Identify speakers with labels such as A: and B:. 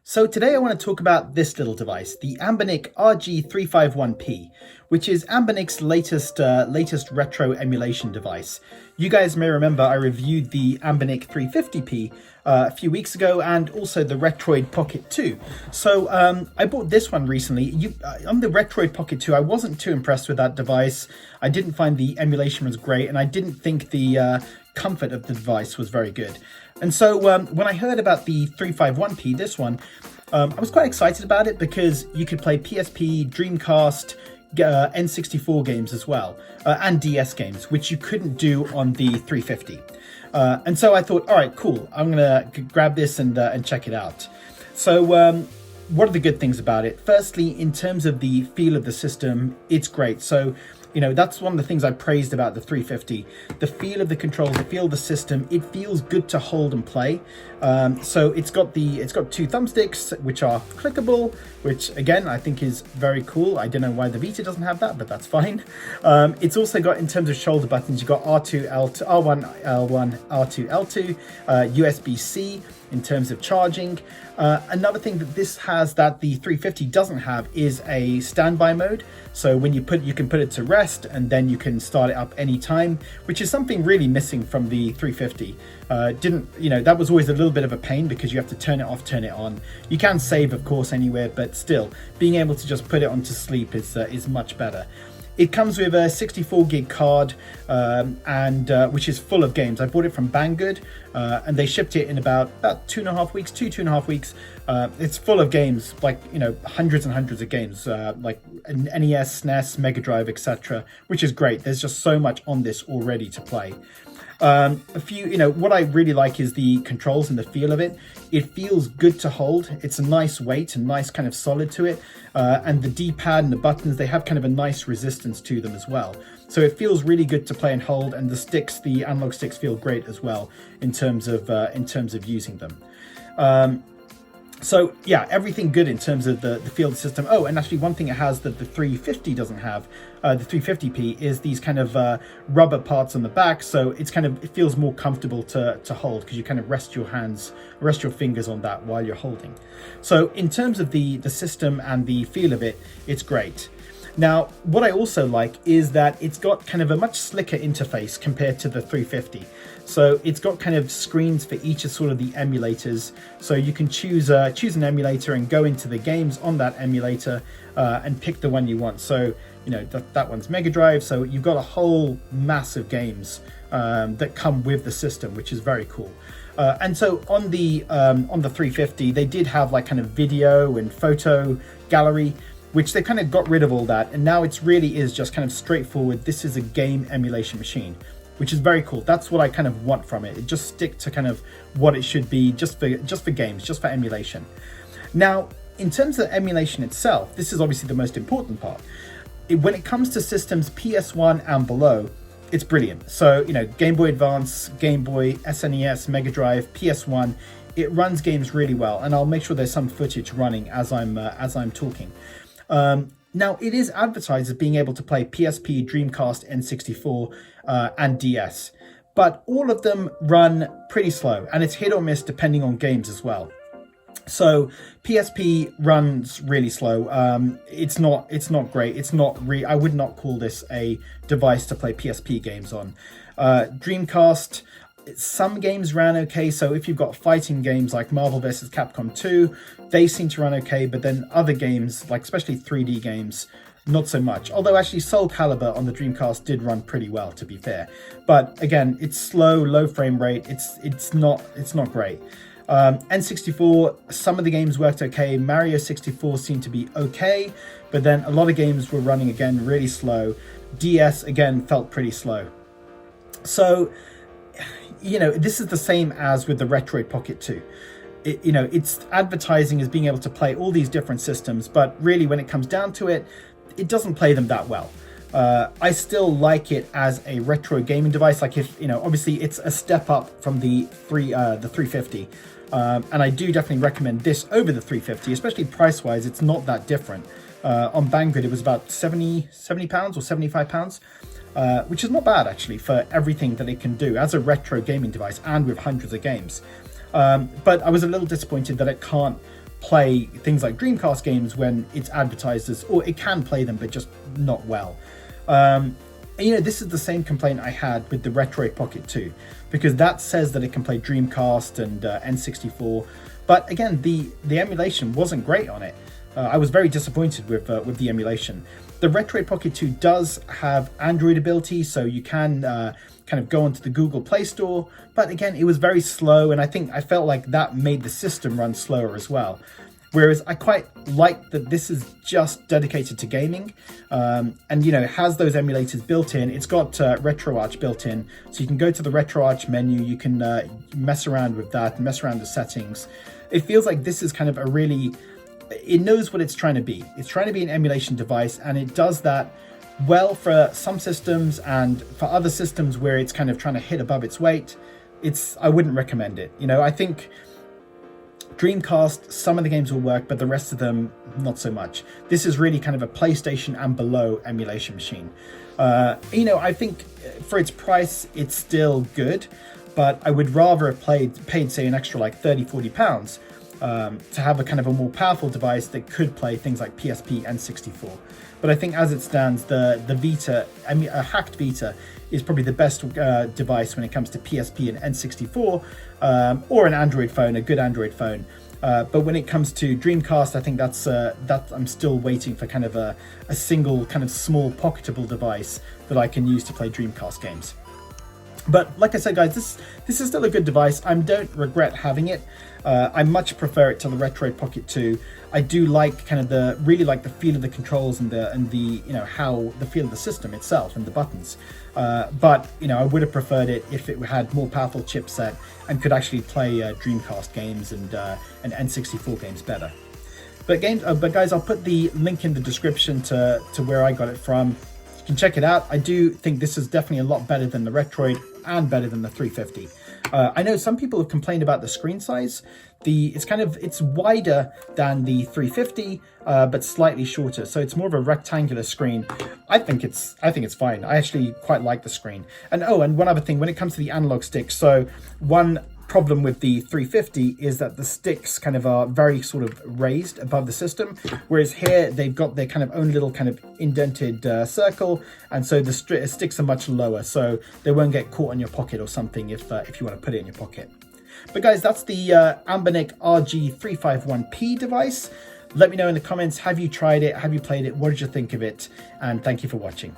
A: So today I want to talk about this little device, the Anbernic RG351P, which is Anbernic's latest retro emulation device. You guys may remember I reviewed the Anbernic 350P a few weeks ago, and also the Metroid Pocket 2. So I bought this one recently. On the Metroid Pocket 2, I wasn't too impressed with that device. I didn't find the emulation was great, and I didn't think the comfort of the device was very good. And so when I heard about the 351P, this one, I was quite excited about it because you could play PSP, Dreamcast, N64 games as well, and DS games, which you couldn't do on the 350. And so I thought, all right, cool, I'm going to grab this and check it out. So what are the good things about it? Firstly, in terms of the feel of the system, it's great. So that's one of the things I praised about the 350. The feel of the controls, the feel of the system, it feels good to hold and play. So it's got two thumbsticks, which are clickable, which again, I think is very cool. I don't know why the Vita doesn't have that, but that's fine. It's also got, in terms of shoulder buttons, you've got R2, L2, R1, L1, R2, L2, USB-C in terms of charging. Another thing that this has that the 350 doesn't have is a standby mode. So when you can put it to rest, and then you can start it up anytime, which is something really missing from the 350. That was always a little bit of a pain because you have to turn it off, turn it on. You can save, of course, anywhere, but still, being able to just put it on to sleep is much better. It comes with a 64 gig card, which is full of games. I bought it from Banggood, and they shipped it in about 2.5 weeks, two and a half weeks. It's full of games, like, hundreds and hundreds of games, like NES, SNES, Megadrive, etc., which is great. There's just so much on this already to play. What I really like is the controls and the feel of it. It feels good to hold. It's a nice weight and nice kind of solid to it. And the D-pad and the buttons, they have kind of a nice resistance to them as well. So it feels really good to play and hold. And the analog sticks feel great as well in terms of using them. So yeah, everything good in terms of the field system. Oh, and actually one thing it has that the 350 doesn't have, the 350P, is these kind of rubber parts on the back. So it feels more comfortable to hold because you kind of rest your fingers on that while you're holding. So in terms of the system and the feel of it, it's great. Now, what I also like is that it's got kind of a much slicker interface compared to the 350. So it's got kind of screens for each of sort of the emulators. So you can choose an emulator and go into the games on that emulator and pick the one you want. So, that one's Megadrive. So you've got a whole mass of games that come with the system, which is very cool. And so on the 350, they did have like kind of video and photo gallery, which they kind of got rid of all that. And now it really is just kind of straightforward. This is a game emulation machine, which is very cool. That's what I kind of want from it. It just stick to kind of what it should be, just for games, just for emulation. Now, in terms of emulation itself, this is obviously the most important part. When it comes to systems PS1 and below, it's brilliant. So, Game Boy Advance, Game Boy, SNES, Megadrive, PS1, it runs games really well. And I'll make sure there's some footage running as I'm talking. Now, it is advertised as being able to play PSP, Dreamcast, N64, and DS, but all of them run pretty slow, and it's hit or miss depending on games as well. So PSP runs really slow. It's not great. I would not call this a device to play PSP games on. Dreamcast, some games ran okay. So if you've got fighting games like Marvel vs. Capcom 2, they seem to run okay, but then other games, like especially 3D games, not so much. Although actually Soul Calibur on the Dreamcast did run pretty well, to be fair. But again, it's slow, low frame rate. It's not great. N64, some of the games worked okay. Mario 64 seemed to be okay, but then a lot of games were running again really slow. DS again felt pretty slow. So, this is the same as with the Metroid Pocket 2. It's advertising as being able to play all these different systems, but really when it comes down to it, it doesn't play them that well. I still like it as a retro gaming device. Like obviously it's a step up from the 350. And I do definitely recommend this over the 350, especially price-wise. It's not that different. On Banggood, it was about £70 or £75. Which is not bad actually for everything that it can do as a retro gaming device and with hundreds of games. But I was a little disappointed that it can't play things like Dreamcast games when it's advertised as, or it can play them, but just not well. You know, this is the same complaint I had with the Retroid Pocket 2, because that says that it can play Dreamcast and N64, but again, the emulation wasn't great on it. I was very disappointed with the emulation. The Retroid Pocket 2 does have Android ability, so you can kind of go onto the Google Play Store, but again, it was very slow, and I felt like that made the system run slower as well. Whereas I quite like that this is just dedicated to gaming, and you know, it has those emulators built in. It's got RetroArch built in, so you can go to the RetroArch menu, you can mess around with that, mess around the settings. It feels like this is kind of a really, it knows what it's trying to be. It's trying to be an emulation device, and it does that well for some systems, and for other systems where it's kind of trying to hit above its weight, I wouldn't recommend it. You know, I think Dreamcast, some of the games will work, but the rest of them, not so much. This is really kind of a PlayStation and below emulation machine. You know, I think for its price, it's still good, but I would rather have paid say, an extra like 30-40 pounds to have a kind of a more powerful device that could play things like PSP and N64. But I think as it stands, the Vita, a hacked Vita, is probably the best device when it comes to PSP and N64, or an Android phone, a good Android phone. But when it comes to Dreamcast, I think that I'm still waiting for kind of a single kind of small pocketable device that I can use to play Dreamcast games. But like I said, guys, this is still a good device. I don't regret having it. I much prefer it to the Retroid Pocket 2. I do like kind of really like the feel of the controls and the you know, how the feel of the system itself and the buttons. But you know, I would have preferred it if it had more powerful chipset and could actually play Dreamcast games and N64 games better. But guys, I'll put the link in the description to where I got it from. You can check it out. I do think this is definitely a lot better than the Retroid and better than the 350. I know some people have complained about the screen size. It's wider than the 350, but slightly shorter. So it's more of a rectangular screen. I think it's fine. I actually quite like the screen. And one other thing, when it comes to the analog stick, so one problem with the 350 is that the sticks kind of are very sort of raised above the system, whereas here they've got their kind of own little kind of indented circle, and so the sticks are much lower, so they won't get caught in your pocket or something if you want to put it in your pocket. But guys, that's the Anbernic RG351P device. Let me know in the comments, have you tried it, have you played it, what did you think of it, and thank you for watching.